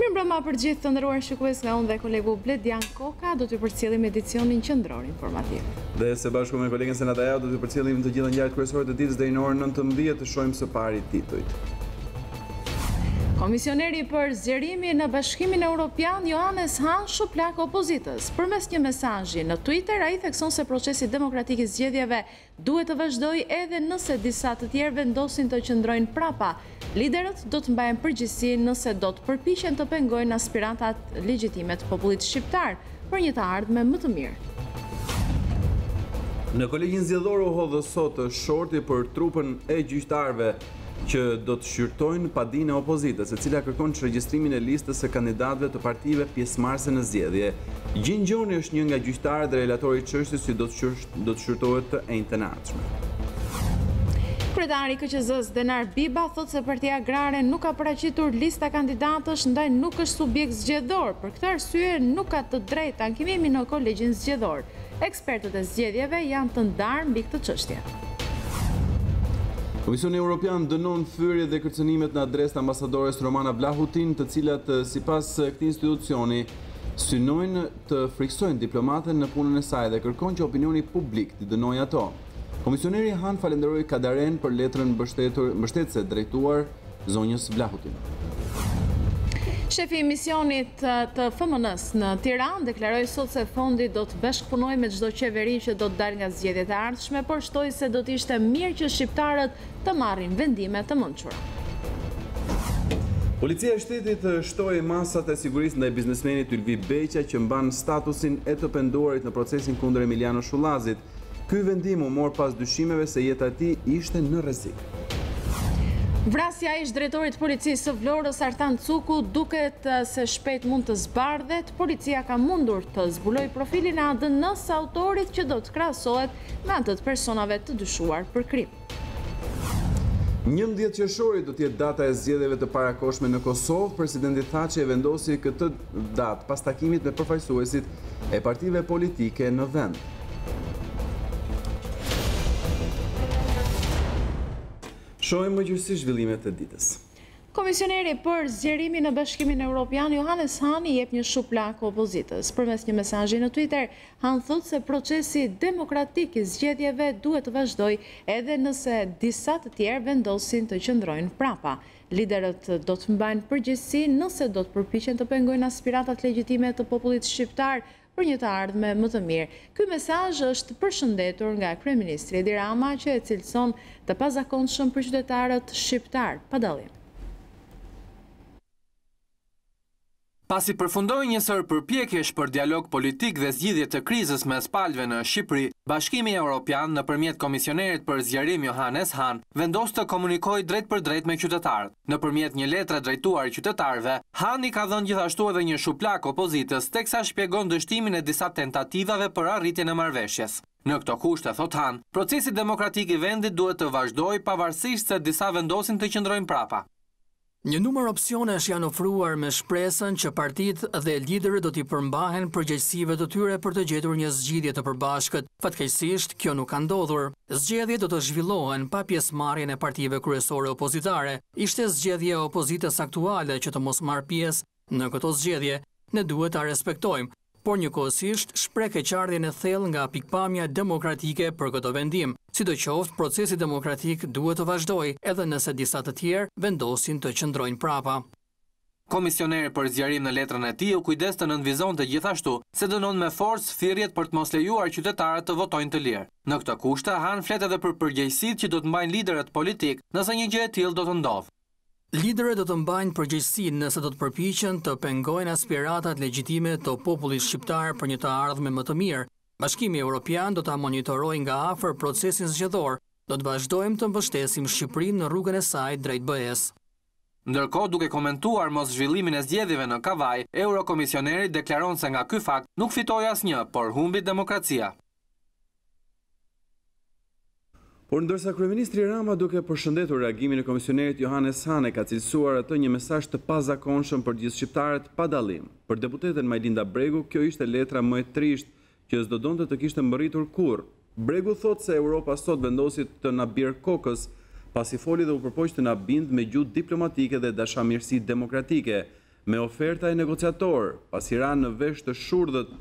Mirëmbrëma për gjithë të nderuar shikues, nga unë dhe kolegu Bledian Koka do t'ju përcjellim edicionin qendror informativ. Dhe së bashku me kolegen Senata do t'ju përcjellim të gjitha ngjarjet kryesore të ditës deri në orën 19 të shohim së pari titujt. Komisioneri për zgjerimin në Bashkimin Evropian Johannes Hahn shuplak opozitës. Përmes një mesazhi në Twitter, ai thekson se procesi demokratik i zgjedhjeve duhet të vazhdojë edhe nëse disa të tjerë vendosin të qëndrojnë prapa. Liderët do të mbajnë përgjegjësi nëse do të përpiqen të pengojnë aspirantat legjitime të popullit shqiptar për një të ardhme më të mirë. Në kolegjin zgjedhor u hodhë sot shorti për trupën e gjyqtarëve që do të shqyrtojnë padinë e opozitës, e cila kërkon regjistrimin e listës së kandidatëve të partive pjesëmarrëse në zgjedhje. Gjingjoni është një nga gjyqtarët dhe relatori i çështjes që do të shqyrtohet të enjtën e ardhshme. Kryetari i KQZ-s Denar Biba thotë se Partia Agrare nuk ka paraqitur lista kandidatësh, ndaj nuk është subjekt zgjedhor. Për këtë arsye nuk ka të drejtë ankimimi në kolegjin zgjedhor. Ekspertët e zgjedhjeve janë të ndarë mbi këtë çështje. Komisioni Evropian dënon thyrjet dhe kërcënimet në adresë të ambasadores Romana Vlahutin, të cilat sipas këtij institucioni synojnë të friksojnë diplomatën në punën e saj dhe kërkon që opinioni publik t'i dënojë ato. Komisioneri Hahn falenderoi Kadaren për letrën mbështetëse drejtuar zonjës Vlahutin. Shefi i misionit të FMN-s në Tiranë deklaroi sot se fondi do të bashkëpunojë me çdo qeveri që do të dalë nga zgjedhjet e ardhshme, por shtoi se do të ishte mirë që shqiptarët të marrin vendime të mençura. Policia e shtetit shtoi masat e sigurisë ndaj biznesmenit Ylvi Beqa që mban statusin e të penduarit në procesin kundër Emiliano Shullazit. Ky vendim u mor pas dyshimeve se jeta e tij ishte në rrezik. Vrasja ish drejtorit policisë së Vlorës Artan Cuku duket se shpejt mund të zbardhet. Policia ka mundur të zbulojë profilin e ADN-s së autorit që do të krahasohet me atë të personave të dyshuar për krim. 11 qershori do të jetë data e zgjedhjeve të parakohshme në Kosovë. Presidenti Thaçi e vendosi këtë datë pas takimit me përfaqësuesit e partive politike në vend. Shohim më gjithsesi zhvillimet e ditës. Komisioneri për zgjerimin në Bashkimin Evropian Johannes Hahn i jep një shuplak opozitës. Përmes një mesazhi në Twitter, Hahn thotë se procesi demokratik i zgjedhjeve duhet të vazhdojë edhe nëse disa të tjerë vendosin të qëndrojnë prapa. Liderët do të mbajnë përgjegjësi nëse do të përpiqen të pengojnë aspirantat legjitime të popullit shqiptar për një të ardhme më të mirë. Ky mesazh është përshëndetur nga kryeministri Edi Rama, që e cilëson të pazakonshëm për qytetarët shqiptar pa dallim. Pasi përfundoi një sër përpjekjesh për dialog politik dhe zgjidhje të krizës mes palëve në Shqipëri, Bashkimi Evropian nëpërmjet komisionerit për zgjerim Johannes Hahn vendos të komunikojë drejt për drejt me qytetarët. Nëpërmjet një letre drejtuar qytetarëve, Hahn i ka dhënë gjithashtu edhe një shuplak opozitës, teksa shpjegon dështimin e disa tentativave për arritjen e marrëveshjes. Në këto kushte, thot Hahn, procesi demokratik i vendit duhet të vazhdojë pavarësisht se disa vendosin të qëndrojnë prapa. Një numër opsionesh janë ofruar me shpresën që partitë dhe liderët do t'i përmbahen përgjegjësive të tyre për të gjetur një zgjidhje të përbashkët. Fatkeqësisht, kjo nuk ka ndodhur. Zgjedhjet do të zhvillohen pa pjesëmarrjen e partive kryesore opozitare. Ishte zgjedhje e opozitës aktuale që të mos marrë pjesë në këto zgjedhje. Ne duhet ta respektojmë, por njëkohësisht shpreh keqardhjen e thellë nga pikpamja demokratike për këtë vendim. Sidoqoftë, procesi demokratik duhet të vazhdojë edhe nëse disa të tjerë vendosin të qëndrojnë prapa. Komisioneri për zgjerim në letrën e tij u kujdes të nënvizonte gjithashtu se dënon me forcë thirrjet për të mos lejuar qytetarët të votojnë të lirë. Në këtë kushte, Hahn flet edhe për përgjegjësitë që do të mbajnë liderët politik nëse një gjë e tillë do të ndodhë. Liderët do të mbajnë përgjegjësinë nëse do të përpiqen të pengojnë aspiratat legjitime të popullit shqiptar për një të ardhme më të mirë. Bashkimi Evropian do ta monitorojë nga afër procesin zgjedhor. Do të vazhdojmë të mbështesim Shqipërinë në rrugën e saj drejt BE-s. Ndërkohë, duke komentuar mos zhvillimin e zgjedhjeve në Kavaj, eurokomisioneri deklaron se nga ky fakt nuk fitoi asnjë, por humbi demokracia. Por ndërsa kryeministri Rama, duke përshëndetur reagimin e komisionerit Johannes Hahn, ka cilësuar atë një mesazh të pazakonshëm për gjithë shqiptarët pa dallim. Për deputeten Majlinda Bregu, kjo ishte letra më e trisht që s'do donte të kishte mbërritur kurrë. Bregu thot se Europa sot vendosi të na bjerë kokës, pasi foli dhe u përpoq të na bind me gjuhë diplomatike dhe dashamirësi demokratike. me oferta e negociator, pasi ranë në vesh të shurdhët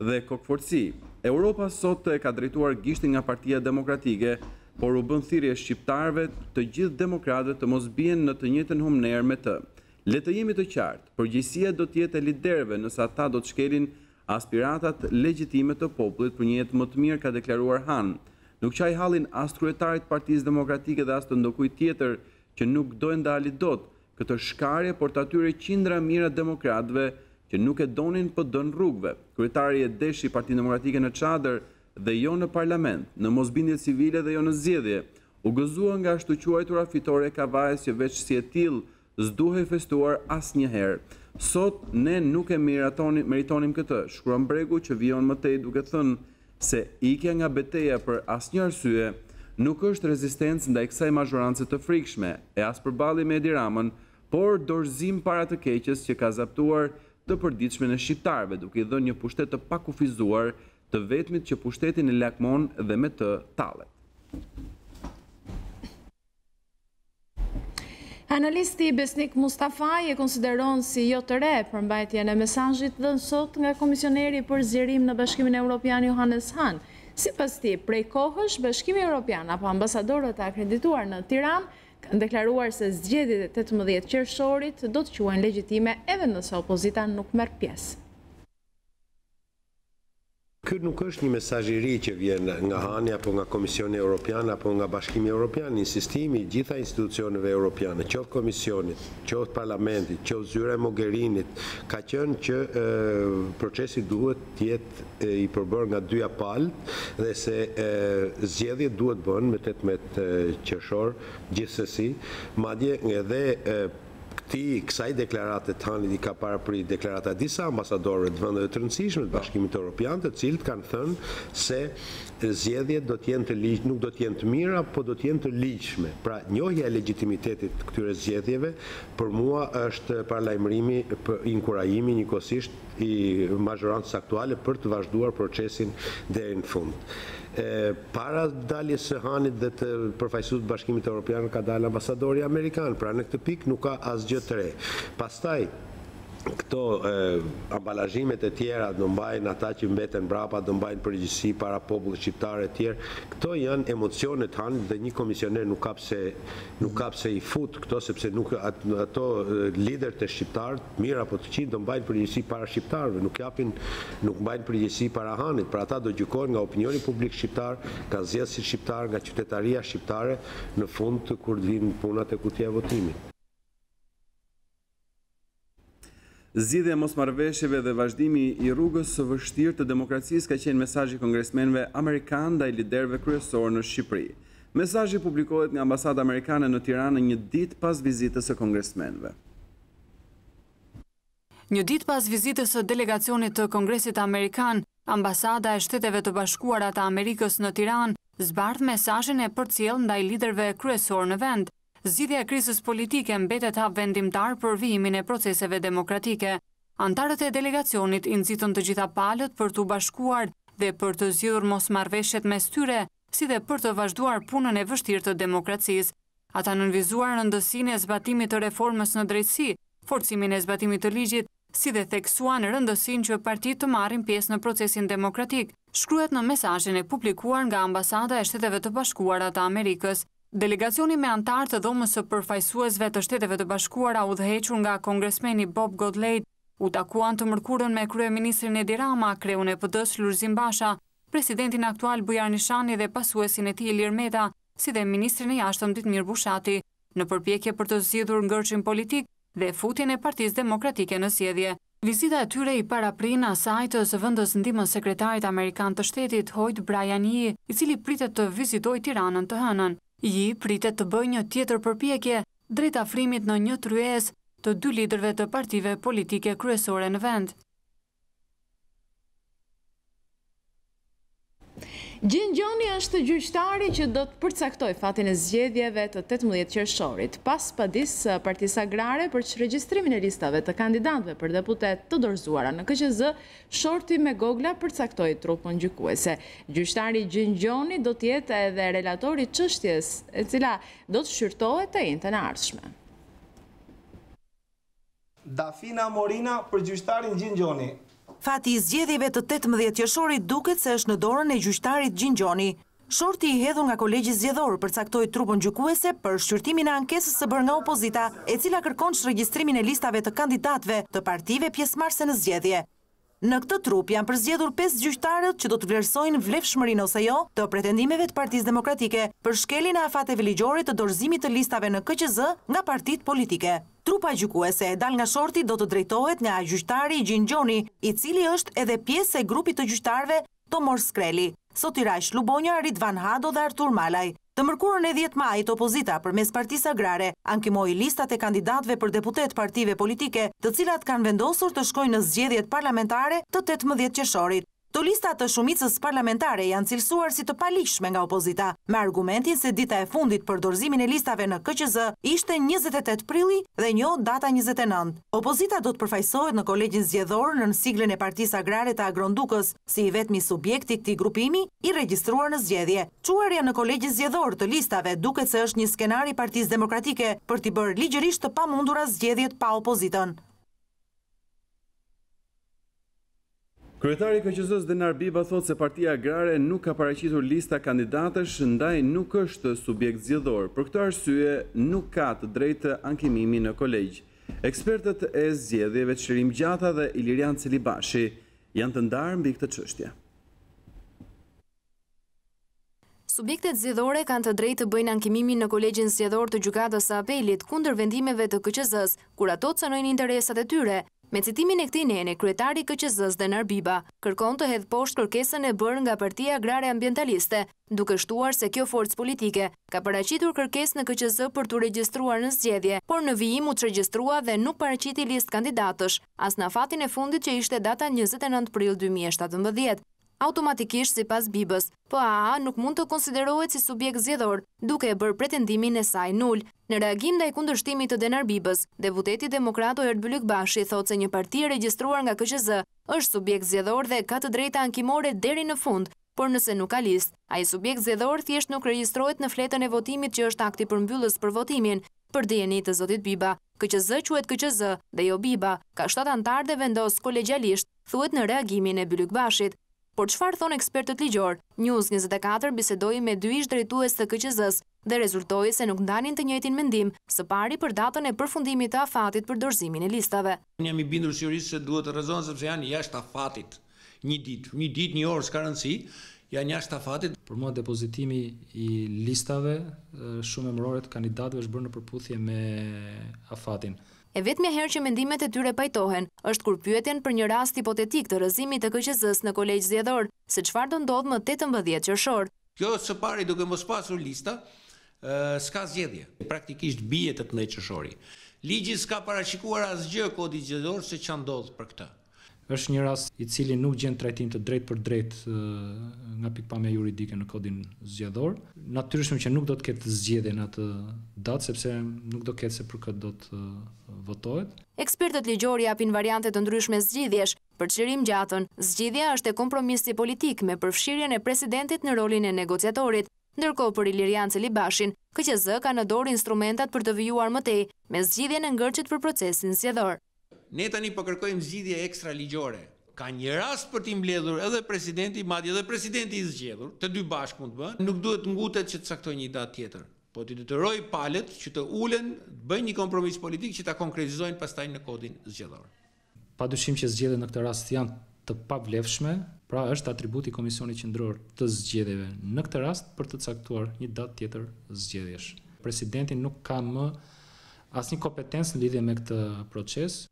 dhe kokforci. Europa sot e ka drejtuar gishtin nga Partia Demokratike, por u bën thirrje shqiptarëve të gjithë demokratëve të mos bien në të njëjtën humner me të. Le të jemi të qartë, përgjegjësia do të jetë e liderëve nëse ata do të shkelin aspiratat legjitime të popullit për një jetë më të mirë, ka deklaruar Han. Nuk qaj hallin as kryetarit Partisë Demokratike dhe as të ndokujt tjetër që nuk dojnë ndali dot këtë shkarje, por të atyre qindra mira demokratëve që nuk e donin PD-n rrugëve. Kryetari e deshi Partinë Demokratike në çadër dhe jo në parlament, në mosbindje civile dhe jo në zgjedhje, u gëzua nga ashtu quajtura fitore e kavajës që veç si e tillë s'duhej festuar asnjëherë. Sot ne nuk e meritonim këtë, shkruan Bregu që vijon më tej duke thënë se ikja nga betejë për asnjë arsye nuk është rezistencë ndaj kësaj mazhorance të frikshme e as përballje me Edi Ramën, por dorëzim para të keqes që ka zaptuar të përditshme në shqiptarëve, duke i dhënë një pushtet të pakufizuar të vetmit që pushtetin e lakmon dhe me të tallet. Analisti Besnik Mustafaj e konsideron si jo të re përmbajtjen e mesazhit dhënë sot nga komisioneri për zgjerim në Bashkimin Evropian Johannes Hahn. Sipas tij, prej kohësh Bashkimi Evropian apo ambasadorët e akredituar në Tiranë kanë deklaruar se zgjedhjet e 18 qershorit do të quhen legjitime edhe nëse opozita nuk merr pjesë. Ky nuk është një mesazh i ri që vjen nga Hani apo nga Komisioni Evropian apo nga Bashkimi Evropian. Insistimi i gjitha institucioneve evropiane, qoftë Komisionit, qoftë Parlamentit, qoftë zyra e Mogherinit, ka qenë që procesi duhet të jetë i përbërë nga dyja palët dhe se zgjedhjet duhet bën me 18 qershor gjithsesi, madje edhe kësaj deklarate të Hanit i ka paraprit deklarata disa ambasadorëve të vendeve të rëndësishme të Bashkimit Evropian, të cilët kanë thënë se zgjedhjet do të jenë nuk do të jenë të mira, po do të jenë të ligjshme. Pra, njohja e legjitimitetit të këtyre zgjedhjeve për mua është paralajmërimi, inkurajimi njëkohësisht i mazhorancës aktuale për të vazhduar procesin deri në fund. Para daljes së Hanit dhe të përfaqësues të Bashkimit Evropian ka dalë ambasadori amerikan, pra në këtë pikë nuk ka asgjë të re. Pastaj këto ambalazhimet e tjera do mbajnë ata që mbeten brapa, do mbajnë përgjegjësi para popullit shqiptar e tjerë. Këto janë emocionet Hanit dhe një komisioner nuk ka pse i fut këto, sepse nuk ato liderët e shqiptarët, mirë apo të këqij, do mbajnë përgjegjësi para shqiptarëve, nuk mbajnë përgjegjësi para Hanit. Pra ata do gjykohen nga opinioni publik shqiptar, nga zgjedhësit shqiptar, nga qytetaria shqiptare në fund kur vinë punat e kutija e votimit. Zgjidhja e mosmarrëveshjeve dhe vazhdimi i rrugës së vështirë të demokracisë ka qenë mesazhi kongresmenëve amerikanë ndaj liderëve kryesorë në Shqipëri. Mesazhi publikohet nga ambasada amerikane në Tiranë një ditë pas vizitës së kongresmenëve. Një ditë pas vizitës së delegacionit të Kongresit Amerikan, ambasada e Shteteve të Bashkuara të Amerikës në Tiranë zbardh mesazhin e përcjell ndaj liderëve kryesorë në vend. Zgjidhja e krizës politike mbetet hap vendimtar për vijimin e proceseve demokratike. Antarët e delegacionit i nxitën të gjitha palët për t'u bashkuar dhe për të zgjidhur mosmarrëveshjet mes tyre, si dhe për të vazhduar punën e vështirë të demokracisë. Ata nënvizuar rëndësinë e zbatimit të reformës në drejtësi, forcimin e zbatimit të ligjit, si dhe theksuan rëndësinë që partitë të marrin pjesë në procesin demokratik, shkruhet në mesazhin e publikuar nga Ambasada e Shteteve të Bashkuara të Amerikës. Delegacioni me antarë të dhomës së përfaqësuesve të Shteteve të Bashkuara udhëhequr nga kongresmeni Bob Goodlatte u takuan të mërkurën me kryeministrin Edi Rama, kreun e PD-s Lulzim Basha, presidentin aktual Bujar Nishani dhe pasuesin e tij Ilir Meta, si dhe ministrin e jashtëm Ditmir Bushati, në përpjekje për të zgjidhur ngërçin politik dhe futjen e Partisë Demokratike në zgjedhje. Vizita e tyre i paraprin asaj të zëvendës ndihmës sekretarit amerikan të shtetit Hoyt Bryan Yee, i cili pritet të vizitojë Tiranën të hënën. Yee pritet të bëjë një tjetër përpjekje drejt afrimit në një tryezë të dy liderëve të partive politike kryesore në vend. Gjingjoni është gjyqtari që do të përcaktoj fatin e zgjedhjeve të 18 qershorit, pas padisë Partisë Agrare për regjistrimin e listave të kandidatëve për deputet të dorëzuara në KQZ, Shorti me Gogla përcaktoi trupën gjykuese. Gjyqtari Gjingjoni do të jetë edhe relatori çështjes, e cila do të shqyrtohet të njëjtën e ardhshme. Dafina Morina për gjyqtarin Gjingjoni. Fati i zgjedhjeve të 18 qershorit duket se është në dorën e gjyqtarit Gjingjoni. Shorti i hedhur nga kolegji zgjedhor përcaktoi trupën gjykuese për shqyrtimin e ankesës së bërë nga opozita, e cila kërkon regjistrimin e listave të kandidatëve të partive pjesëmarrëse në zgjedhje. Në këtë trup janë përzgjedhur 5 gjyqtarët që do të vlerësojnë vlefshmërinë ose jo të pretendimeve të Partisë Demokratike për shkeljen e afateve ligjore të dorëzimit të listave në KQZ nga partitë politike. Trupa gjykuese e dal nga shorti do të drejtohet nga gjyqtari Gjingjoni, i cili është edhe pjesë e grupit të gjyqtarëve Tomor Skreli, Sotiraj Lubonja, Ridvan Hado dhe Artur Malaj. Të mërkurën e 10 majit, opozita përmes Partisë Agrare ankimoi listat e kandidatëve për deputet partive politike, të cilat kanë vendosur të shkojnë në zgjedhjet parlamentare të 18 qershorit. Të listat të shumicës parlamentare janë cilësuar si të paligjshme nga opozita, me argumentin se dita e fundit për dorëzimin e listave në KQZ ishte 28 prilli dhe jo data 29. Opozita do të përfaqësohet në kolegjin zgjedhor në siglën e Partisë Agrare të Agrondukës, si i vetmi subjekt i këtij grupimi i regjistruar në zgjedhje. Çuarja në kolegjin zgjedhor të listave duket se është një skenar i Partisë Demokratike për t'i bërë ligjërisht të pamundura zgjedhjet pa opozitën. Kryetari i KQZ-s Denar Biba thot se Partia Agrare nuk ka paraqitur lista kandidatësh, ndaj nuk është subjekt zgjedhor. Për këtë arsye nuk ka të drejtë ankimimi në kolegj. Ekspertët e zgjedhjeve Çerim Gjata dhe Ilirian Celibashi janë të ndarë mbi këtë çështje. Subjektet zgjedhore kanë të drejtë të bëjnë ankimimin në kolegjin zgjedhor të gjykatës së apelit kundër vendimeve të KQZ-s, kur ato cënojnë interesat e tyre. Me citimin e këtij nene, kryetari i KQZ-s Denar Biba kërkon të hedhë poshtë kërkesën e bërë nga Partia Agrare Ambientaliste, duke shtuar se kjo forcë politike ka paraqitur kërkesë në KQZ për t'u regjistruar në zgjedhje, por në vijim u regjistrua dhe nuk paraqiti listë kandidatësh, as në fatin e fundit që ishte data 29 prill 2017. Automatikisht, sipas Bibës, PAA nuk mund të konsiderohet si subjekt zgjedhor, duke e bërë pretendimin e saj nul. Në reagim ndaj kundërshtimit të Denar Bibës, deputeti demokrat Erdbyluk Bashi thotë se një parti e regjistruar nga KQZ është subjekt zgjedhor dhe ka të drejta ankimore deri në fund, por nëse nuk ka listë, ai subjekt zgjedhor thjesht nuk regjistrohet në fletën e votimit që është akti përmbyllës për votimin. Për dijenit të zotit Biba, KQZ quhet KQZ dhe jo Biba, ka 7 anëtar dhe vendos kolegjialisht, thuhet në reagimin e Bylyk Bashit. Por çfarë thon ekspertët ligjor? News24 bisedoi me 2 ish drejtues të KQZ-s dhe rezultoi se nuk ndanin të njëjtin mendim, së pari për datën e përfundimit të afatit për dorëzimin e listave. Unë jam i bindur sigurisht se duhet të rrezohen sepse janë jashtë afatit. Një ditë, një orë s'ka rëndësi, janë jashtë afatit. Për mua depozitimi i listave shumë emërore të kandidatëve është bërë në përputhje me afatin. E vetmja herë që mendimet e tyre pajtohen është kur pyeten për një rast hipotetik të rrëzimit të KQZ-s në kolegj zgjedhor, se çfarë do ndodh më 18 qershor. Kjo së pari duke mos pasur lista, s'ka zgjedhje. Praktikisht bie 18 qershori. Ligji s'ka parashikuar asgjë kodi zgjedhor se ç'a ndodh për këtë. Është një rast i cili nuk gjen trajtim të drejtë për drejtë nga pikpamja juridike në kodin zgjedhor. Natyrisht që nuk do të ketë zgjedhje në atë datë, sepse nuk do ketë se për këtë do të votohet. Ekspertët ligjor japin variante të ndryshme zgjidhjesh. Për Çerim Gjatën, zgjidhja është e kompromisi politik me përfshirjen e presidentit në rolin e negociatorit. Ndërkohë për Ilirian Celibashin, KQZ ka në dorë instrumentat për të vijuar më tej me zgjidhjen e ngërçit për procesin zgjedhor. Ne tani po kërkojmë zgjidhje ekstra ligjore. Ka një rast për t'i mbledhur edhe presidenti, madje edhe presidenti i zgjedhur, të dy bashkë mund të bëhen. Nuk duhet ngutet që të caktojë një datë tjetër, po t'i detyroj palët që të ulen, bëjnë një kompromis politik që ta konkretizojnë pastaj në kodin zgjedhor. Padyshim që zgjedhjet në këtë rast janë të pavlefshme, pra është atributi Komisionit Qendror të zgjedhjeve në këtë rast për të caktuar një datë tjetër zgjedhjesh. Presidenti nuk ka më asnjë kompetencë në lidhje me këtë proces.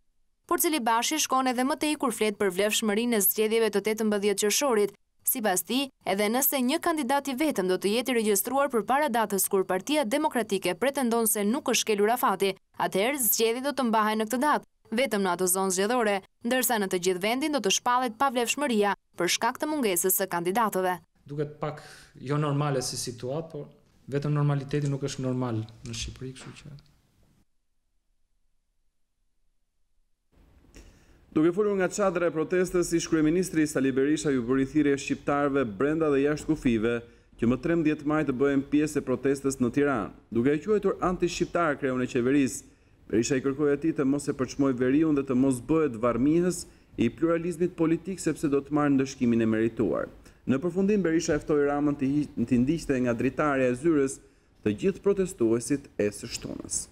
Por Celibashi shkon edhe më tej kur flet për vlefshmërinë e zgjedhjeve të 18 qershorit. Sipas tij, edhe nëse një kandidat i vetëm do të jetë i regjistruar përpara datës kur Partia Demokratike pretendon se nuk është shkelur afati, atëherë zgjedhjet do të mbahen në këtë datë, vetëm në ato zonë zgjedhore, ndërsa në të gjithë vendin do të shpallet pavlefshmëria për shkak të mungesës së kandidatëve. Duket pak jo normale si situatë, por vetëm normaliteti nuk është normal në Shqipëri, kështu që Duke folur nga çadra e protestës, ish kryeministri Sali Berisha ju bëri thirrje shqiptarëve brenda dhe jashtë kufive që më 13 maj të bëhen pjesë e protestës në Tiranë. Duke e quajtur anti-shqiptar kreun e qeverisë, Berisha i kërkoi atij të mos e përçmoj veriun dhe të mos bëhet varmihës i pluralizmit politik sepse do të marrë ndëshkimin e merituar. Në përfundim Berisha e ftoi Ramën të ndiqte nga dritarja e zyrës të gjithë protestuesit e së shtunës.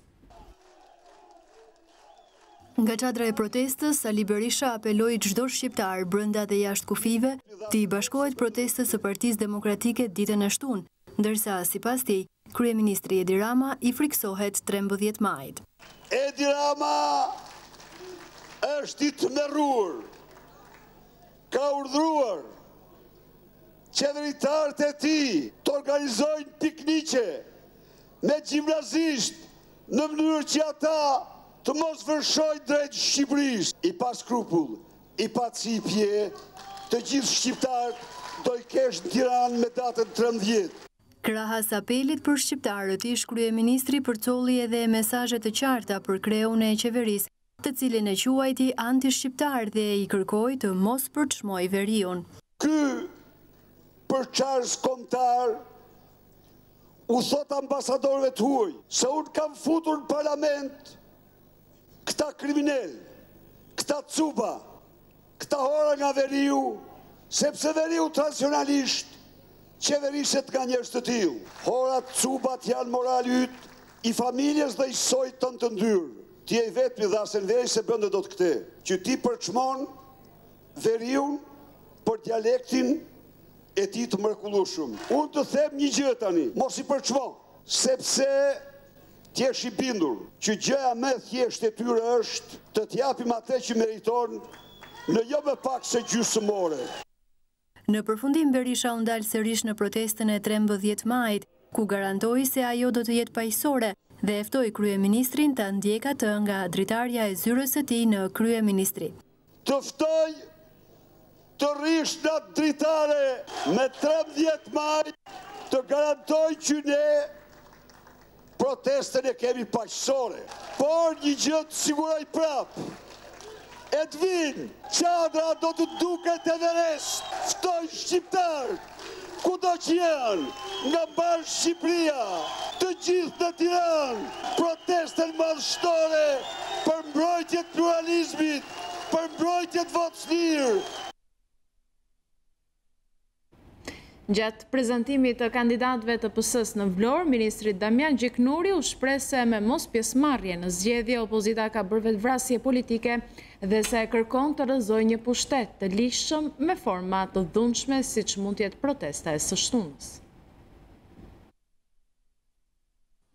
Nga çadra e protestës, Ali Berisha apeloi çdo shqiptar brenda dhe jashtë kufive të i bashkohet protestës së Partisë Demokratike ditën e shtunë, ndërsa sipas tij, kryeministri Edi Rama i friksohet 13 majit. Edi Rama është i tmerruar, ka urdhëruar qeveritarët e tij të organizojnë pikniqe me gjimnazistë në mënyrë që ata të mos vërshojnë drejt Shqipërisë. I pa skrupull, i pa cipje, të gjithë shqiptarët do i kesh në Tiranë me datën 13. Krahas apelit për shqiptarët, ish kryeministri përcolli edhe mesazhe të qarta për kreun e qeverisë, të cilin e quajti anti-shqiptar dhe i kërkoi të mos përçmoj veriun. Ky përçarës kombëtar u thot ambasadorëve të huaj se unë kam futur në parlament këta kriminal, këta cuba, këta hora nga veriu, sepse veriu tradicionalisht qeveriset nga njerëz të tillë. Horat, cubat janë morali yt i familjes dhe i sojt të ndyrë. Ti e vetmi dhe asen veri se bënde do të këte, që ti përçmon veriun për dialektin e ti të mrekullueshëm. Unë të them një gjë tani, mos i përçmon, sepse ti je i bindur që gjëja më e thjeshtë e tyre është të t'japim atë që meriton në jo më pak se gjysmore. Në përfundim Berisha u ndal sërish në protestën e 13 majit, ku garantoi se ajo do të jetë paqësore dhe e ftoi kryeministrin të ndjek atë nga dritarja e zyrës së tij në kryeministri. Të ftoj të rish në dritare me 13 maj të garantoj që ne protestën e kemi paqësore. Por një gjë të siguroj prapë. Edvin, qadra do të duket Everest, ftoj shqiptarët, kudo që janë, nga mbarë Shqipëria, të gjithë në Tiranë, protestën madhështore për mbrojtjet pluralizmit, për mbrojtjet votës lirë. Gjatë prezantimit të kandidatëve të PS-s në Vlorë, ministri Damian Gjiknuri u shpreh se me mos pjesëmarrje në zgjedhje opozita ka bërë vetvrasje politike dhe se kërkon të rrëzojë një pushtet të ligjshëm me forma të dhunshme siç mund të jetë protesta e së shtunës.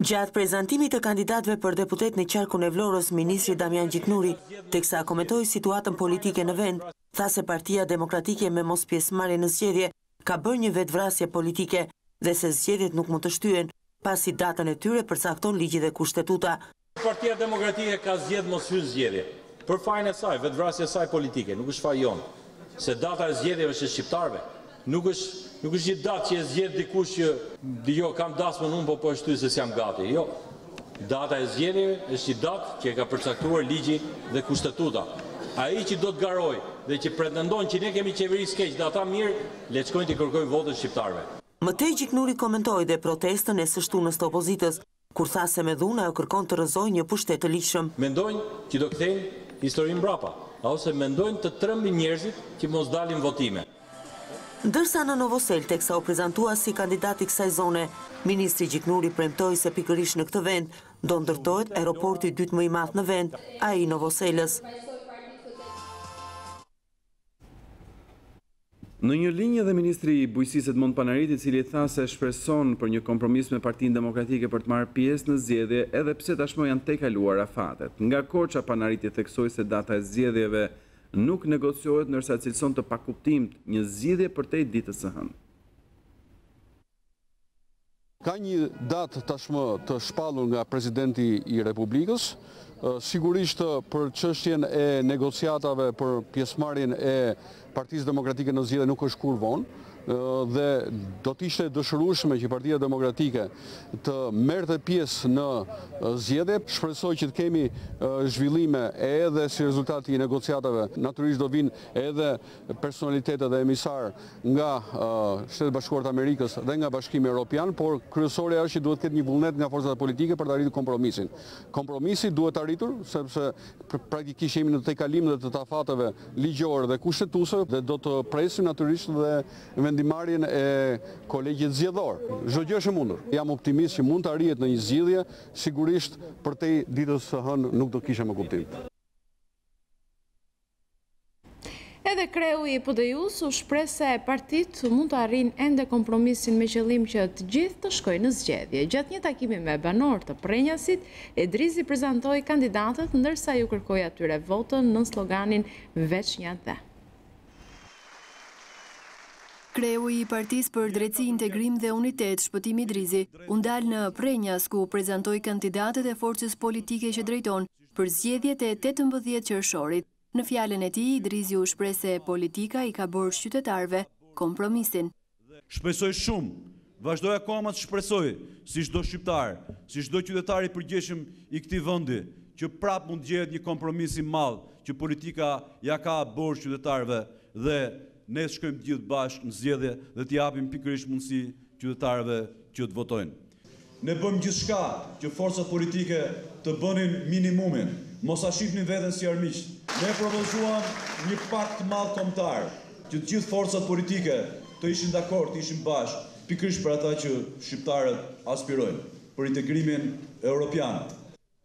Gjatë prezantimit të kandidatëve për deputet në qarkun e Vlorës, ministri Damian Gjiknuri, teksa komentoi situatën politike në vend, tha se Partia Demokratike me mos pjesëmarrje në zgjedhje ka bërë një vetvrasje politike dhe se zgjedhjet nuk mund të shtyhen pasi datën e tyre përcakton ligji dhe kushtetuta. Partia Demokratike ka zgjedhë mos hyrë zgjedhje. Për fajin e saj, vetvrasja e saj politike, nuk është faj jonë. Se data e zgjedhjeve është e shqiptarëve. Nuk është një datë që e zgjedh dikush që jo kam dasmën unë, po shtyj se s'jam gati. Jo. Data e zgjedhjeve është një datë që e ka përcaktuar ligji dhe kushtetuta. Ai që do të garoj dhe që pretendon që ne kemi qeverisë keq dhe ata mirë, le të shkojnë të kërkojnë votën shqiptarëve. Mëtej Gjiknuri komentoi dhe protestën e së shtunës të opozitës, kur tha se me dhunë ajo kërkon të rrëzojë një pushtet të ligjshëm. Mendojnë që do kthejnë historinë mbrapa, ose mendojnë të trembin njerëzit që mos dalin votime. Ndërsa në Novosel, teksa u prezantua si kandidati kësaj zone, ministri Gjiknuri premtoi se pikërisht në këtë vend do ndërtohet aeroporti i dytë më i madh në vend, ai i Novoselës. Në një linjë dhe ministri i bujqësisë Edmond Panariti, i cili tha se shpreson për një kompromis me Partinë Demokratike për të marrë pjesë në zgjedhje, edhe pse tashmë janë tejkaluar afatet. Nga Korça, Panariti theksoi se data e zgjedhjeve nuk negociohet, ndërsa cilëson të pakuptimt një zgjidhje përtej ditës së hënë. Ka një datë tashmë të shpallur nga presidenti i Republikës, sigurisht për çështjen e negociatave për pjesëmarrjen e Partisë Demokratike në zgjedhje nuk është kur vonë, dhe do t'ishte dëshirueshme që Partia Demokratike të merrte pjesë në zgjedhje. Shpresoj që të kemi zhvillime edhe si rezultat i negociatave. Natyrisht do vinë edhe personalitetet dhe emisar nga Shtetet Bashkuara të Amerikës dhe nga Bashkimi Evropian, por kryesorja është që duhet ketë një vullnet nga forcat politike për të arritur kompromisin. Kompromisi duhet arritur sepse praktikisht jemi në tejkalim dhe të tafateve ligjore dhe kushtetuese dhe do të presim natyrisht dhe vendimarrjen e kolegjit zgjedhor. Çdo gjë është e mundur. Jam optimist që mund të arrihet në një zgjidhje, sigurisht përtej ditës së hënë nuk do kisha më kuptim. Edhe kreu i PD-s u shpreh se partitë mund të arrijnë ende kompromisin me qëllim që të gjithë të shkojnë në zgjedhje. Gjatë një takimi me banor të prenjasit, Edrisi prezantoi kandidatët ndërsa ju kërkoi atyre votën në sloganin veç një dhe. Kreu i Partisë për Drejtësi, Integrim dhe Unitet, Shpëtim Idrizi, u ndal në Prenjas ku prezantoi kandidatët e forcës politike që drejton për zgjedhjet e 18 qershorit. Në fjalën e tij, Idrizi u shpreh se politika i ka bërë qytetarëve kompromisin. Shpresoj shumë, vazhdoj akoma të shpresoj, si çdo shqiptar, si çdo qytetar i përgjithshëm i këtij vendi, që prap mund gjehet një kompromis i madh që politika ja ka bërë qytetarëve dhe ne shkojmë gjithë bashkë në zgjedhje dhe t'i japim pikërisht mundësi qytetarëve që të votojnë. Ne bëjmë gjithçka që forcat politike të bënin minimumin, mos a shihnin veten si armiq. Ne propozuam një pakt të madh kombëtar, që të gjithë forcat politike të ishin dakord, të ishin bashkë, pikërisht për ata që shqiptarët aspirojnë, për integrimin evropian.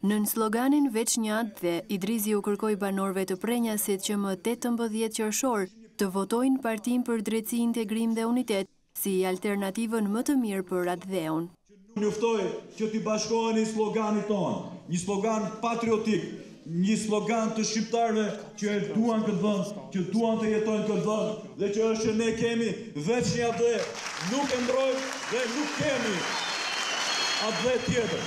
Në sloganin veç një dhe Idrizi u kërkoi banorëve të Prenjasit që më 18 qershor të votojnë Partinë për Drejtësi, Integrim dhe Unitet si alternativën më të mirë për atë-dheun. Njoftoj që t'i bashkoheni sloganit tonë, një slogan patriotik, një slogan të shqiptarëve që e duan këtë vend, që duan të jetojnë këtë vend dhe që është që ne kemi veç një atë, nuk e ndrojmë dhe nuk kemi atë tjetër.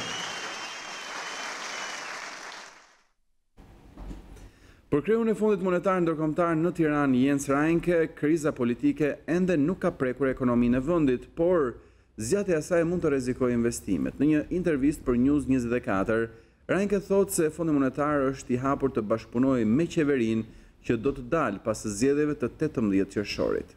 Për kreun e Fondit Monetar Ndërkombëtar në Tiranë, Jens Reinke, kriza politike ende nuk ka prekur ekonominë e vendit, por zgjatja e saj mund të rrezikojë investimet. Në një intervistë për News24, Reinke thotë se Fondi Monetar është i hapur të bashkëpunojë me qeverinë që do të dalë pas zgjedhjeve të 18 qershorit.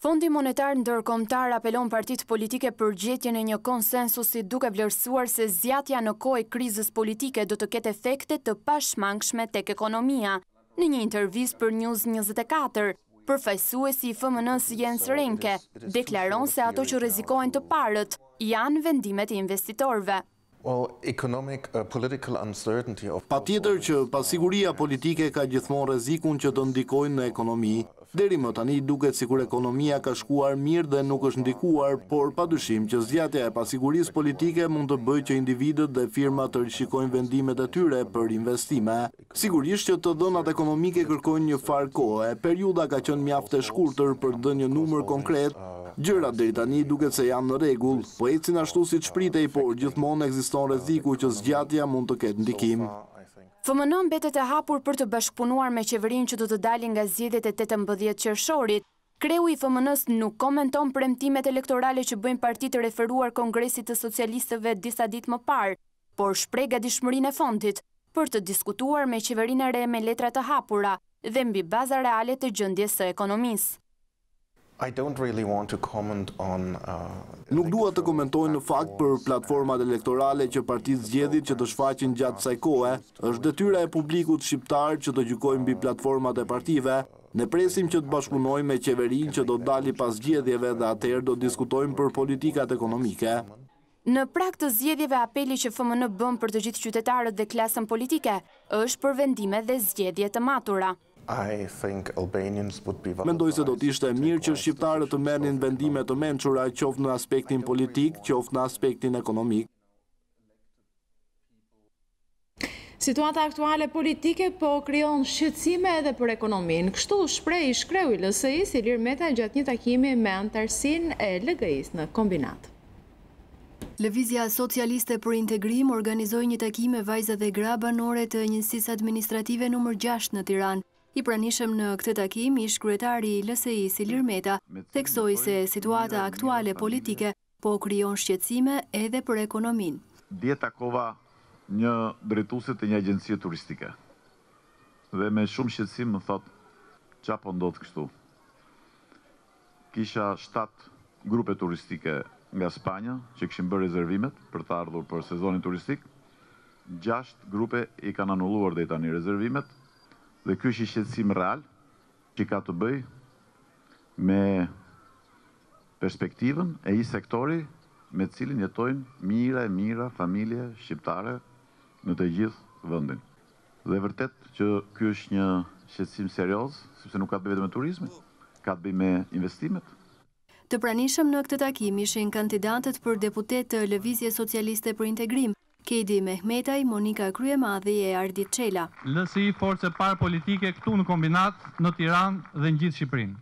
Fondi Monetar Ndërkombëtar apelon partitë politike për gjetjen e një konsensusi duke vlerësuar se zgjatja në kohë e krizës politike do të ketë efekte të pashmangshme tek ekonomia. Në një intervistë për News24, përfaqësuesi i FMN-s Jens Reinke deklaron se ato që rrezikojnë të parët janë vendimet e investitorëve. Patjetër që pasiguria politike ka gjithmonë rrezikun që të ndikojnë në ekonomi. Deri më tani duket sikur ekonomia ka shkuar mirë dhe nuk është ndikuar, por padyshim që zgjatja e pasigurisë politike mund të bëjë që individët dhe firmat të rishikojnë vendimet e tyre për investime. Sigurisht që të dhënat ekonomike kërkojnë një farë kohe, periudha ka qenë mjaft e shkurtër për të dhënë një numër konkret. Gjërat deri tani duket se janë në rregull, po ecin ashtu siç pritej, por gjithmonë ekziston rreziku që zgjatja mund të ketë ndikim. FMN mbetet e hapur për të bashkëpunuar me qeverinë që do të dalin nga zgjedhjet e 18 qershorit. Kreu i FMN-s nuk komenton premtimet elektorale që bëjnë partitë të referuar Kongresit të Socialistëve disa ditë më parë, por shpreh gatishmërinë e fondit për të diskutuar me qeverinë e re me letra të hapura dhe mbi baza reale të gjendjes së ekonomisë. Nuk dua të komentoj në fakt për platformat elektorale që partitë zgjedhin që të shfaqin gjatë kësaj kohe. Është detyra e publikut shqiptar që të gjykojë mbi platformat e partive. Ne presim që të bashkëpunojmë me qeverinë që do të dali pas zgjedhjeve dhe atëherë do diskutojmë për politikat ekonomike. Në prag të zgjedhjeve, apeli që FMN bën për të gjithë qytetarët dhe klasën politike është për vendime dhe zgjedhje të matura. Mendoj se do të ishte mirë që shqiptarët të merrnin vendime të mençura qoftë në aspektin politik, qoftë në aspektin ekonomik. Situata aktuale politike po krijon shqetësime edhe për ekonominë. Kështu shpreh ish kreu i LSI-s Ilir Meta gjatë një takimi me anëtarësinë e LGI-s në kombinat. Lëvizja Socialiste për Integrim organizoi një takim me vajza dhe gra banore të njësisë administrative numër 6 në Tiranë. I pranishëm në këtë takim ish kryetari i LSI Ilir Meta theksoi se situata aktuale politike po krijon shqetësime edhe për ekonominë. Dje takova një drejtuese të një agjencie turistike dhe me shumë shqetësim më thot qa po ndodh kështu. Kisha 7 grupe turistike nga Spanja që kishin bërë rezervimet për të ardhur për sezonin turistik. 6 grupe i kanë anulluar deri tani rezervimet dhe ky është shqetësim real që ka të bëj me perspektivën e një sektori me cilin jetojnë mira familje shqiptare në të gjithë vendin. Dhe vërtet që ky është një shqetësim serioz, sepse nuk ka të bëjë vetëm me turizmin, ka të bëjë me investimet. Të pranishëm në këtë takim ishin kandidatët për deputet të Lëvizje Socialiste për Integrim, Kedi Mehmetaj, Monika Kryemadhi e Ardit Çela. LSI forcë e parë politike këtu në kombinat, në Tiranë dhe në gjithë Shqipërinë.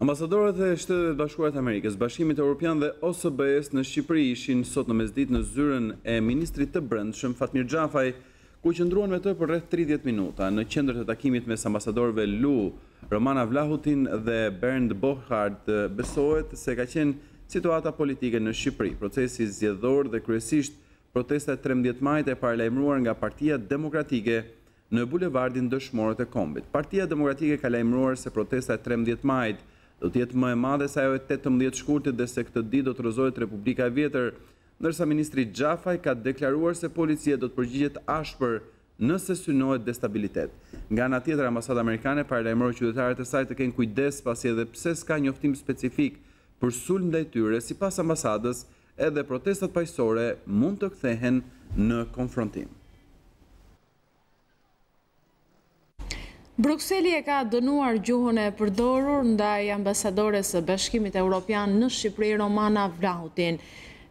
Ambasadorët e Shtetet Bashkuara të Amerikës, Bashkimit Evropian dhe OSBE-s në Shqipëri ishin sot në mesditë në zyrën e Ministrit të Brendshëm Fatmir Xhafaj, ku qëndruan me të për rreth 30 minuta në qendër të takimit mes ambasadorëve Lu, Romana Vlahutin dhe Bernd Bohart. Besohet se ka qenë situata politike në Shqipëri, procesi zgjedhor dhe kryesisht protesta 13 majit e paralajmëruar nga Partia Demokratike në bulevardin Dëshmorët e Kombit. Partia Demokratike ka lajmëruar se protesta 13 majit do të jetë më e madhe se ajo e 18 shkurtit dhe se këtë ditë do të rrëzohet Republika e Vjetër, ndërsa ministri Xhafaj ka deklaruar se policia do të përgjigjet ashpër nëse synohet destabilitet. Nga ana tjetër, ambasada amerikane paralajmëroi qytetarët e saj të kenë kujdes pasi edhe pse s'ka njoftim specifik për sulm ndaj tyre, sipas ambasadës, edhe protestat paqësore mund të kthehen në konfrontim. Brukseli e ka dënuar gjuhën e përdorur ndaj ambasadores së Bashkimit Evropian në Shqipëri Romana Vlahutin.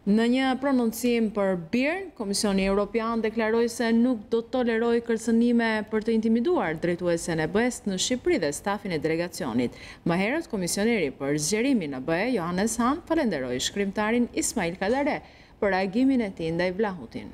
Në një prononcim për BIRN, Komisioni Evropian deklaroi se nuk do të tolerojë kërcënime për të intimiduar drejtuesen e BE-s në Shqipëri dhe stafin e delegacionit. Më herët, komisioneri për zgjerimin në BE, Johannes Hahn, falenderoi shkrimtarin Ismail Kadare për reagimin e tij ndaj Vlahutin.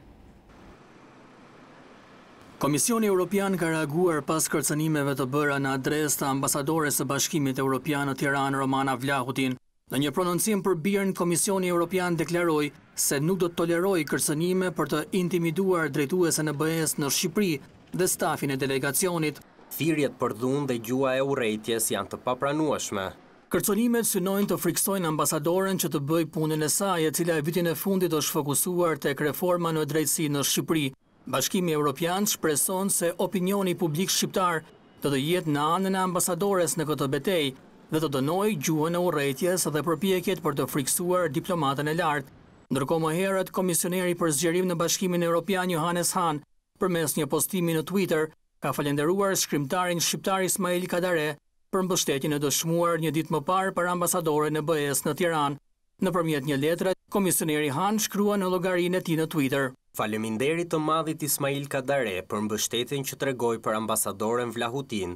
Komisioni Evropian ka reaguar pas kërcënimeve të bëra në adresë të ambasadores së Bashkimit Evropian në Tiranë Romana Vlahutin. Në një prononcim për BIRN, Komisioni Evropian deklaroi se nuk do të tolerojë kërcënime për të intimiduar drejtuesen e BE-s në Shqipëri dhe stafin e delegacionit. Thirrjet për dhunë dhe gjua e urrejtjes janë të papranueshme. Kërcënimet synojnë të friksojnë ambasadoren që të bëjë punën e saj, e cila e vitin e fundit është fokusuar tek reforma në drejtësi në Shqipëri. Bashkimi Evropian shpreson se opinioni publik shqiptar do të jetë në anën e ambasadores në këtë betejë dhe të dënoj gjuhën e urrejtjes dhe përpjekjet për të friksuar diplomatën e lartë. Ndërkohë më herët, komisioneri për zgjerim në Bashkimin Evropian Johannes Hahn, përmes një postimi në Twitter, ka falenderuar shkrimtarin shqiptar Ismail Kadare për mbështetjen e dëshmuar një ditë më parë për ambasadoren e BE-s në Tiranë. Nëpërmjet një letre, komisioneri Hahn shkrua në llogarinë e tij në Twitter: Faleminderit të madhit Ismail Kadare për mbështetjen që tregoi për ambasadoren Vlahutin.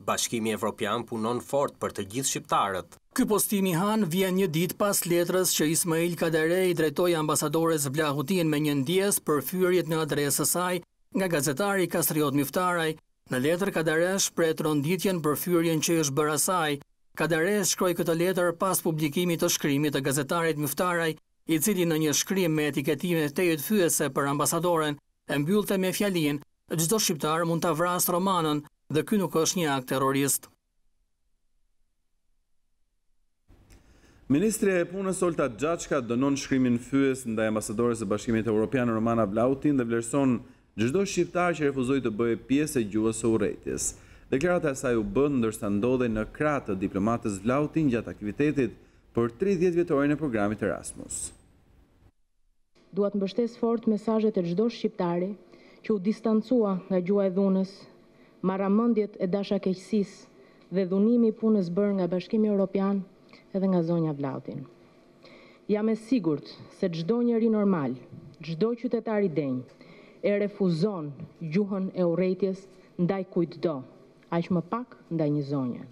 Bashkimi Evropian punon fort për të gjithë shqiptarët. Ky postimi Hahn vjen një ditë pas letrës që Ismail Kadare i drejtoi ambasadores Vlahutin me një ndjes për fyrjet në adresën e saj nga gazetari Kastriot Miftaraj. Në letër Kadare shpreh ronditjen për fyrjen që është bërë asaj. Kadare shkroi këtë letër pas publikimit të shkrimit të gazetarit Miftaraj, i cili në një shkrim me etiketime tejetfyese për ambasadoren e mbyllte me fjalinë: çdo shqiptar mund ta vrasë Romanën dhe ky nuk është një akt terrorist. Ministri e Punës Olta Xhaçka dënon shkrimin fyes ndaj ambasadores së Bashkimit Evropian Romana Vlahutin dhe vlerëson çdo shqiptar që refuzoi të bëjë pjesë e gjuhës së urrejtjes. Deklarata e saj u bë ndërsa ndodhej në krah të diplomatës Vlahutin gjatë aktivitetit për 30 vjetorin e programit Erasmus. Dua të mbështes fort mesazhet e çdo shqiptari që u distancua nga gjuha e dhunës, marramendjet e dashakeqësisë dhe dhunimi i punës bërë nga Bashkimi Evropian edhe nga zonja Vlahutin. Jam e sigurt se çdo njeri normal, çdo qytetar i denj e refuzon gjuhën e urrejtjes ndaj kujtdo, aq më pak ndaj një zonje.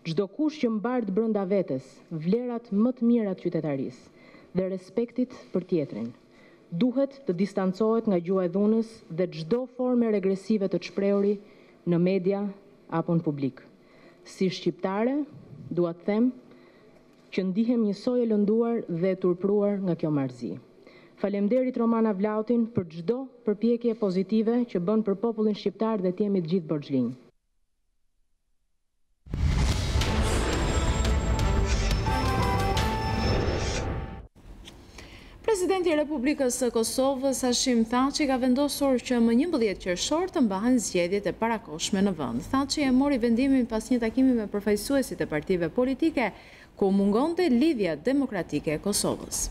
Çdo kush që mbart brenda vetes vlerat më të mira të qytetarisë dhe respektit për tjetrin, duhet të distancohet nga gjua e dhunës dhe çdo forme regresive të shprehuri në media apo në publik. Si shqiptare, dua të them që ndihem njësoj e lënduar dhe e turpruar nga kjo marrëzi. Faleminderit Romana Vlautin për çdo përpjekje pozitive që bën për popullin shqiptar dhe t'jemi të gjithë borxhlinj. Presidenti i Republikës së Kosovës, Hashim Thaçi, ka vendosur që më 11 qershor të mbahen zgjedhjet e parakohshme në vend. Thaçi e mori vendimin pas një takimi me përfaqësuesit e partive politike, ku mungonte lidhja demokratike e Kosovës.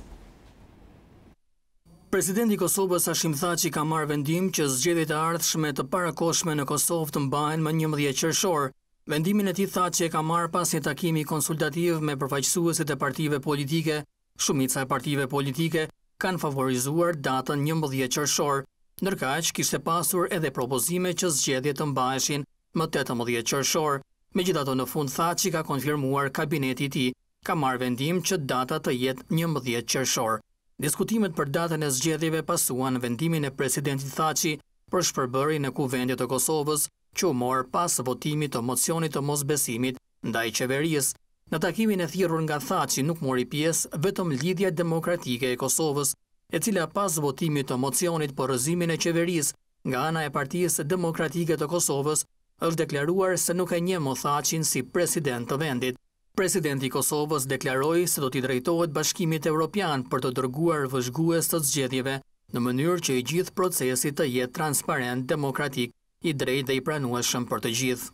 Presidenti i Kosovës Hashim Thaçi ka marrë vendim që zgjedhjet e ardhshme të parakohshme në Kosovë të mbahen më 11 qershor. Vendimin e tij Thaçi e ka marrë pas një takimi konsultativ me përfaqësuesit e partive politike. Shumica e partive politike kanë favorizuar datën 11 qershor, ndërkaq kishte pasur edhe propozime që zgjedhjet të mbaheshin më 18 qershor. Megjithatë, në fund Thaçi ka konfirmuar kabineti i tij, ka marrë vendim që data të jetë 11 qershor. Diskutimet për datën e zgjedhjeve pasuan vendimin e presidentit Thaçi për shpërbërjen e kuvendit të Kosovës, që u mor pas votimit të mocionit të mosbesimit ndaj qeverisë. Në takimin e thirrur nga Thaçi nuk mori pjesë vetëm Lidhja Demokratike e Kosovës, e cila pas votimit të mocionit për rrëzimin e qeverisë nga ana e Partisë Demokratike të Kosovës, është deklaruar se nuk e njeh më Thaçin si president të vendit. Presidenti i Kosovës deklaroi se do t'i drejtohet Bashkimit Evropian për të dërguar vëzhgues të zgjedhjeve në mënyrë që i gjithë procesi të jetë transparent, demokratik, i drejtë dhe i pranueshëm për të gjithë.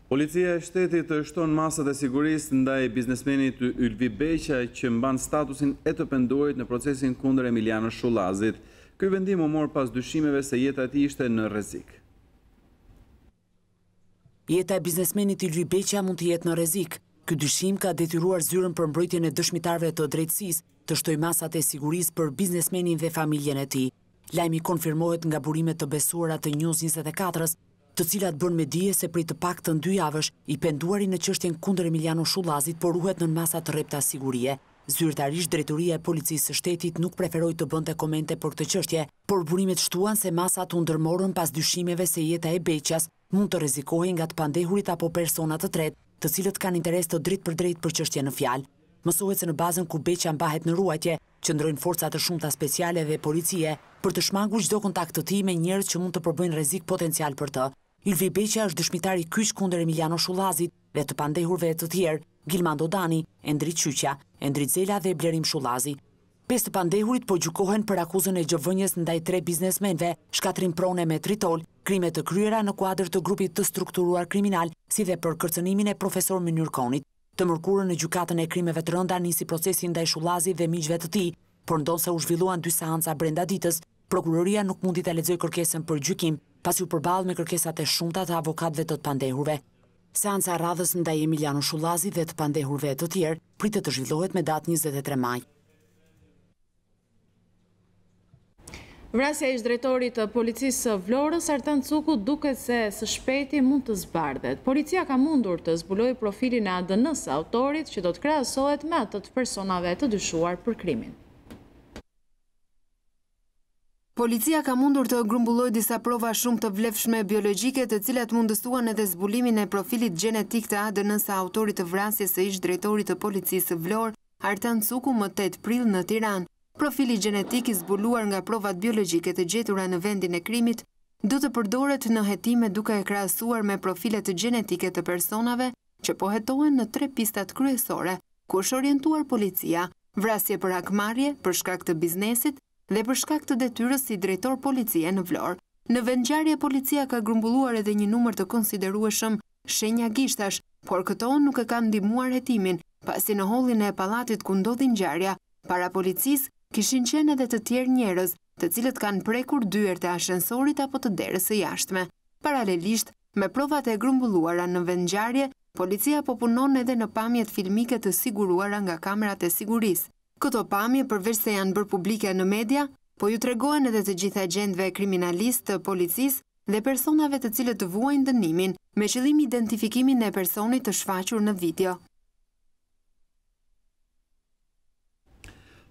Policia e shtetit të shton masat e sigurisë ndaj biznesmenit Ylvi Beqa që mban statusin e të penduarit në procesin kundër Emiliano Shullazit. Ky vendim u mor pas dyshimeve se jeta e tij ishte në rrezik. Jeta e biznesmenit Ylvi Beqa mund të jetë në rrezik. Ky dyshim ka detyruar zyrën për mbrojtjen e dëshmitarëve të drejtësisë të shtojë masat e sigurisë për biznesmenin dhe familjen e tij. Lajmi konfirmohet nga burimet të besuara të News24-s, të cilat bën me dije se prej të paktën 2 javësh i penduari në çështjen kundër Emiliano Shullazit por ruhet në masa të rrepta sigurie. Zyrtarisht drejtoria e policisë së shtetit nuk preferoi të bënte komente për këtë çështje, por burimet shtuan se masat u ndërmorën pas dyshimeve se jeta e Beqas mund të rrezikohej nga të pandehurit apo persona të tretë, të cilët kanë interes të drejtë për drejtë për çështjen në fjalë. Mësohet se në bazën ku Beqa mbahet në ruajtje, qëndrojnë forca të shumta speciale dhe policie për të shmangur çdo kontakt të tij me njerëz që mund të përbëjnë rrezik potencial për të. Ylvi Beqa është dëshmitar i kyç kundër Emiliano Shullazit dhe të pandehurve të tjerë, Gilmando Dani, Endrit Qyqja, Endrit Zela dhe Blerim Shullazi. 5 të pandehurit po gjykohen për akuzën e gjëvënjes ndaj 3 biznesmenve, shkatrim prone me tritol, krime të kryera në kuadër të grupit të strukturuar kriminal, si dhe për kërcënimin e profesor Mynir Konit. Të mërkurën në gjykatën e krimeve të rënda nisi procesin ndaj Shullazit dhe miqve të tij, por ndonse u zhvilluan 2 seanca brenda ditës, prokuroria nuk mundi ta lexojë kërkesën për gjykim, pasi u përballë me kërkesat e shumta të avokatëve të pandehurve. Seanca e radhës ndaj Emiliano Shullazit dhe të pandehurve të tjerë pritet të zhvillohet me datë 23 maj. Vrasja ish drejtorit të policisë së Vlorës, Artan Cuku, duket se së shpejti mund të zbardhet. Policia ka mundur të zbulojë profilin e ADN-s së autorit që do të krahasohet me atë të personave të dyshuar për krimin. Policia ka mundur të grumbullojë disa prova shumë të vlefshme biologjike, të cilat mundësuan edhe zbulimin e profilit gjenetik të ADN-s së autorit të vrasjes së ish drejtorit të policisë së Vlorë, Artan Cuku, më 8 prill në Tiranë. Profili gjenetik i zbuluar nga provat biologjike të gjetura në vendin e krimit do të përdoret në hetime duke e krahasuar me profilet gjenetike të personave që po hetohen në 3 pistat kryesore, ku është orientuar policia: vrasje për hakmarrje, për shkak të biznesit dhe për shkak të detyrës si drejtor policie në Vlorë. Në vendngjarje policia ka grumbulluar edhe një numër të konsiderueshëm shenja gishtash, por këto nuk e kanë ndihmuar hetimin, pasi në hollin e pallatit ku ndodhi ngjarja, para policisë kishin qenë edhe të tjerë njerëz, të cilët kanë prekur dyert e ashensorit apo të derës së jashtme. Paralelisht, me provat e grumbulluara në vendngjarje, policia po punon edhe në pamjet filmike të siguruara nga kamerat e sigurisë. Këto pamje, përveç se janë bërë publike në media, po ju tregohen edhe të gjithë agjentëve kriminalistë të policisë dhe personave të cilët të vuajnë dënimin, me qëllim identifikimin e personit të shfaqur në video.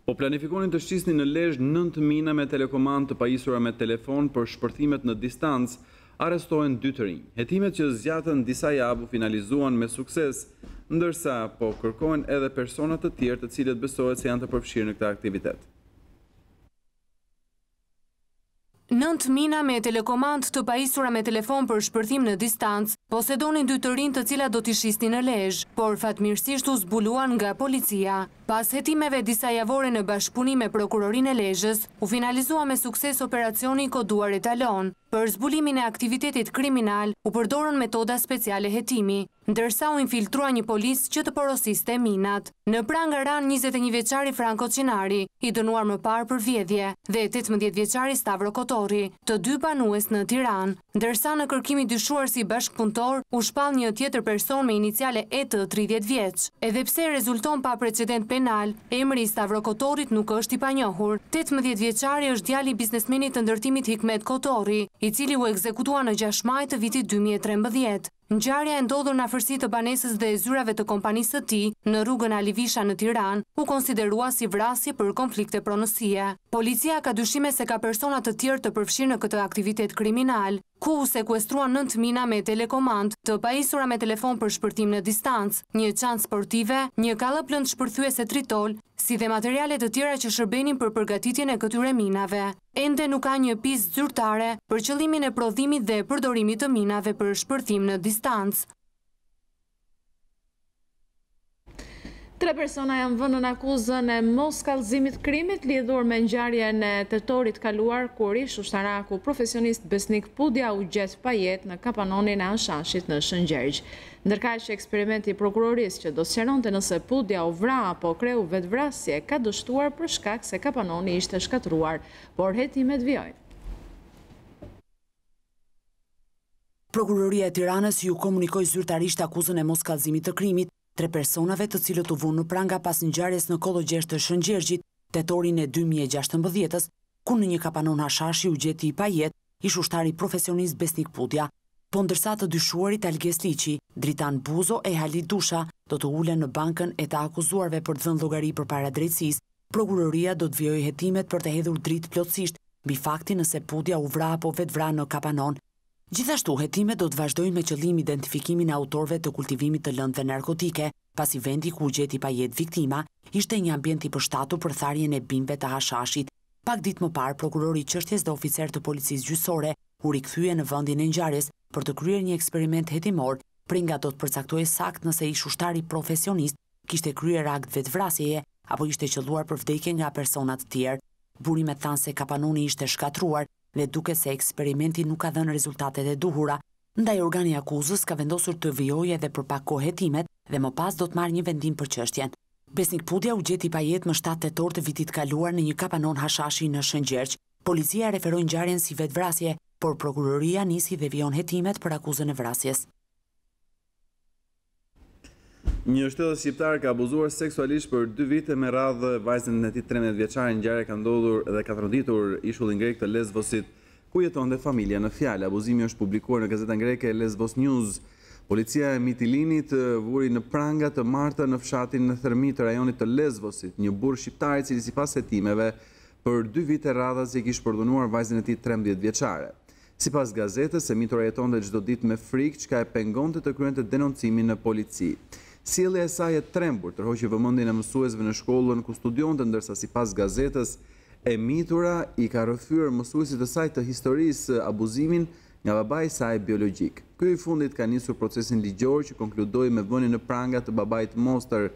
Po planifikonin të shqisni në Lezhë 9 mina me telekomand të pajisura me telefon për shpërthimet në distancë, arrestohen 2 të rinj. Hetimet që zgjatën disa javë finalizuan me sukses, ndërsa po kërkohen edhe personat të tjerë të cilët besohet se janë të përfshirë në këtë aktivitet. 9 mina me telekomand të pajisura me telefon për shpërthim në distancë, posedonin 2 të rinj të cilat do t'i shisnin në Lezhë, por fatmirësisht u zbuluan nga policia. Pas hetimeve disa javore në bashkëpunim me prokurorinë e Lezhës, u finalizua me sukses operacioni koduar etalon. Për zbulimin e aktivitetit kriminal, u përdorën metoda speciale hetimi, ndërsa u infiltrua një polis që të porosiste minat. Në pranga ran 21 vjeçari Franco Cinari, i dënuar më parë për vjedhje, dhe 18 vjeçari Stavro Kotori, të 2 banues në Tiranë, ndërsa në kërkimi dyshuar si bashkëpunëtor, u shpall një tjetër person me iniciale ET 30 vjeç. Edhe pse rezulton pa precedent penal, emri i Stavro Kotorit nuk është i panjohur. 18 vjeçari është djali i biznesmenit të ndërtimit Hikmet Kotori, i cili u ekzekutua në 6 maj të vitit 2013. Ngjarja e ndodhur në afërsi të banesës dhe zyrave të kompanisë së tij në rrugën Alivisha në Tiranë u konsiderua si vrasje për konflikte pronësie. Policia ka dyshime se ka persona të tjerë të përfshirë në këtë aktivitet kriminal, ku u sekuestrua 9 mina me telekomand të pajisura me telefon për shpërtim në distancë, një çantë sportive, një kallëp lëndë shpërthyese tritol, si dhe materiale të tjera që shërbenin për përgatitjen e këtyre minave. Ende nuk ka një pjesë zyrtare për qëllimin e prodhimit dhe përdorimit të minave për shpërthim në distancë. 3 persona janë vënë në akuzën e mos kallëzimit krimit lidhur me ngjarjen e tetorit kaluar kur ish ushtaraku profesionist besnik Pudja u gjet pa jetë në kapanonin e Anshashit në Shëngjergj. Ndërkaq që eksperimenti i prokurorisë që do sqaronte nëse Pudja u vra apo kreu vetvrasje ka dështuar për shkak se kapanoni ishte shkatruar, por hetimet vijojnë. Prokuroria e Tiranës ju komunikoi zyrtarisht akuzën e mos kallëzimit të krimit 3 personave të cilët u vunë në pranga pas ngjarjes në Kollogjesh të Shëngjergjit, tetorin e 2016, ku në një kapanon hashashi u gjeti i pajet ish ushtari profesionist Besnik Pudja, po ndërsa të dyshuarit Alges Liqi, Dritan Buzo e Halit Dusha do të ulen në bankën e të akuzuarve për dhënë llogari përpara drejtësisë, prokuroria do të vijojë hetimet për të hedhur dritë plotësisht mbi faktin nëse Pudja u vra apo vetvra në kapanon. Gjithashtu, hetimet do të vazhdojnë me qëllim identifikimin e autorëve të kultivimit të lëndëve narkotike, pasi vendi ku u gjeti pa jetë viktima ishte një ambient i përshtatur për tharjen e bimëve të hashashit. Pak ditë më parë, prokurori i çështjes dhe oficer të policisë gjyqësore u rikthye në vendin e ngjarjes për të kryer një eksperiment hetimor, pringa do të përcaktojë sakt nëse ish ushtari profesionist kishte kryer akt vetvrasjeje apo ishte qelluar për vdekje nga persona të tjerë. Burimet thanë se kapanoni ishte shkatruar dhe duket se eksperimenti nuk ka dhënë rezultatet e duhura, ndaj organi i akuzës ka vendosur të vijojë edhe për pak kohë hetimet dhe më pas do të marrë një vendim për çështjen. Besnik Pudja u gjeti pa jetë më 7 tetor të vitit kaluar në një kapanon hashashi në Shëngjergj. Policia referoi ngjarjen si vetvrasje, por prokuroria nisi dhe vijon hetimet për akuzën e vrasjes. Një shtetë shqiptar ka abuzuar seksualisht për 2 vite me radhë vajzën e tij 13 vjeçare. Ngjarja ka ndodhur dhe ka throditur ishullin grek të Lesvosit, ku jetonte familja në fjalë. Abuzimi është publikuar në gazetën greke Lesvos News. Policia e Mitilinit vuri në pranga të martën në fshatin në Thërmi të rajonit të Lesvosit një burr shqiptar i cili sipas hetimeve për 2 vite radhas i kishte përdhunuar vajzën e tij 13 vjeçare. Sipas gazetës, e mitura jetonte çdo ditë me frikë, çka e pengonte të kryente denoncimin në polici. Sjellja e saj e trembur tërhoqi vëmendjen e mësuesve në shkollën ku studionte, ndërsa sipas gazetës, e mitura i ka rrëfyer mësuesit të saj të historisë abuzimin nga babai i saj biologjik. Ky i fundit ka nisur procesin ligjor që konkludoi me vënien në pranga të babait Mostër,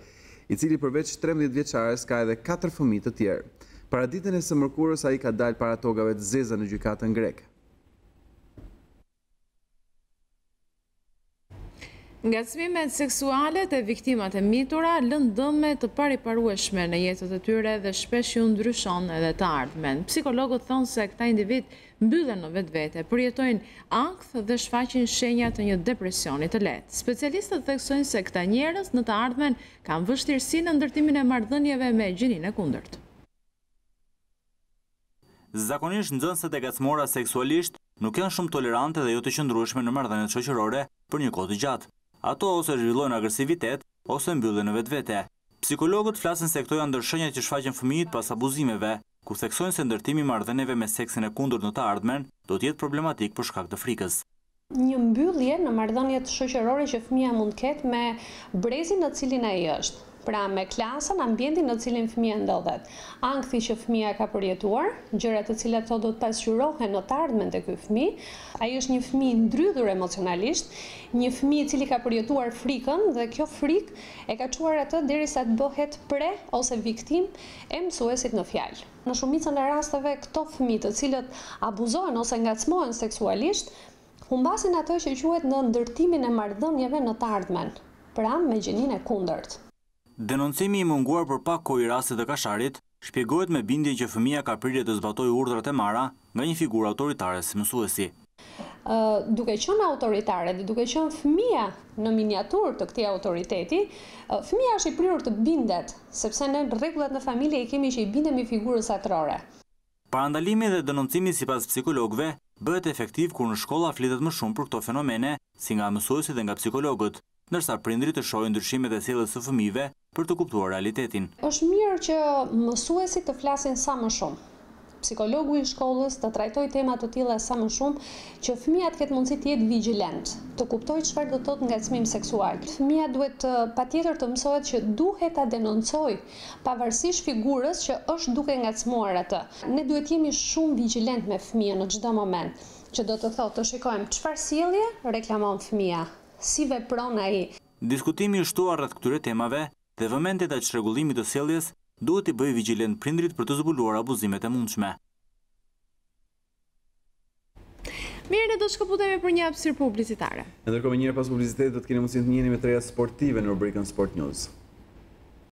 i cili përveç 13 vjeçares ka edhe 4 fëmijë të tjerë. Paraditën e së mërkurës ai ka dalë para tokave të zeza në gjykatën greke. Ngacmimet seksuale të viktimat e mitura lënë dëme të pariparueshme në jetët e tyre dhe shpesh ju ndryshon edhe të ardhmen. Psikologët thonë se këta individ mbyllen në vetvete, përjetojnë ankth dhe shfaqin shenja të një depresioni të lehtë. Specialistët theksojnë se këta njerëz në të ardhmen kanë vështirësi në ndërtimin e marrëdhënieve me gjinin e kundërt. Zakonisht nxënësit e gacmora seksualisht nuk janë shumë tolerante dhe jo të qëndrueshme në marrëdhëniet shoqërore për një kohë të gjatë. Ato ose zhvillojnë agresivitet, ose mbyllen në vetvete. Psikologët flasin se këto janë ndërshenjat që shfaqen fëmijët pas abuzimeve, ku theksojnë se ndërtimi i marrëdhënieve me seksin e kundërt në të ardhmen do të jetë problematik për shkak të frikës. Një mbyllje në marrëdhëniet shoqërore që fëmia mund të ketë me brezin në cilin ai është. Pra me klasën, ambientin në cilin fëmia ndodhet. Ankthi që fëmia ka përjetuar, gjërat të cilat ato do të pasqyrohen në të ardhmen te ky fëmijë. Ai është një fëmijë ndrydhur emocionalisht, një fëmijë i cili ka përjetuar frikën dhe kjo frikë e ka çuar atë derisa të bëhet pre ose viktimë e mësuesit në fjalë. Në shumicën e rasteve këto fëmijë të cilët abuzohen ose ngacmohen seksualisht, humbasin atë që quhet në ndërtimin e marrëdhënieve në të ardhmen, pra me gjinin e kundërt. Denoncimi i munguar për pak kohë i rastit të Kasharit shpjegohet me bindjen që fëmia ka prirje të zbatojë urdhrat e marra nga një figurë autoritare si mësuesi. Duke qenë autoritare dhe duke qenë fëmia në miniaturë të këtij autoriteti, fëmia është i prirur të bindet, sepse në rregullat në familje i kemi që i bindemi figurës atrore. Parandalimi dhe denoncimi sipas psikologëve bëhet efektiv kur në shkolla flitet më shumë për këto fenomene, si nga mësuesit dhe nga psikologët, ndërsa prindrit të shohin ndryshimet e sjelljes së fëmijëve për të kuptuar realitetin. Është mirë që mësuesit të flasin sa më shumë. Psikologu i shkollës të trajtoj tema të tilla sa më shumë, që fëmia të ketë mundësi të jetë vigjilent, të kuptojë çfarë do të thotë ngacmim seksual. Fëmia duhet patjetër të mësohet që duhet ta denoncojë, pavarësisht figurës që është duke ngacmuar atë. Ne duhet jemi shumë vigjilent me fëmijën në çdo moment, që do të thotë të shikojmë çfarë sjellje reklamon fëmia, si vepron ai. Diskutimi i shtuar rreth këtyre temave dhe vëmendjet e çrregullimit të sjelljes duhet i bëjë vigjilent prindrit për të zbuluar abuzimet e mundshme. Mirë, ne do shkëputemi për një hapësirë publicitare. Ndërkohë, më njëherë pas publicitetit do të keni mundësi të njiheni me trejat sportive në rubrikën Sport News.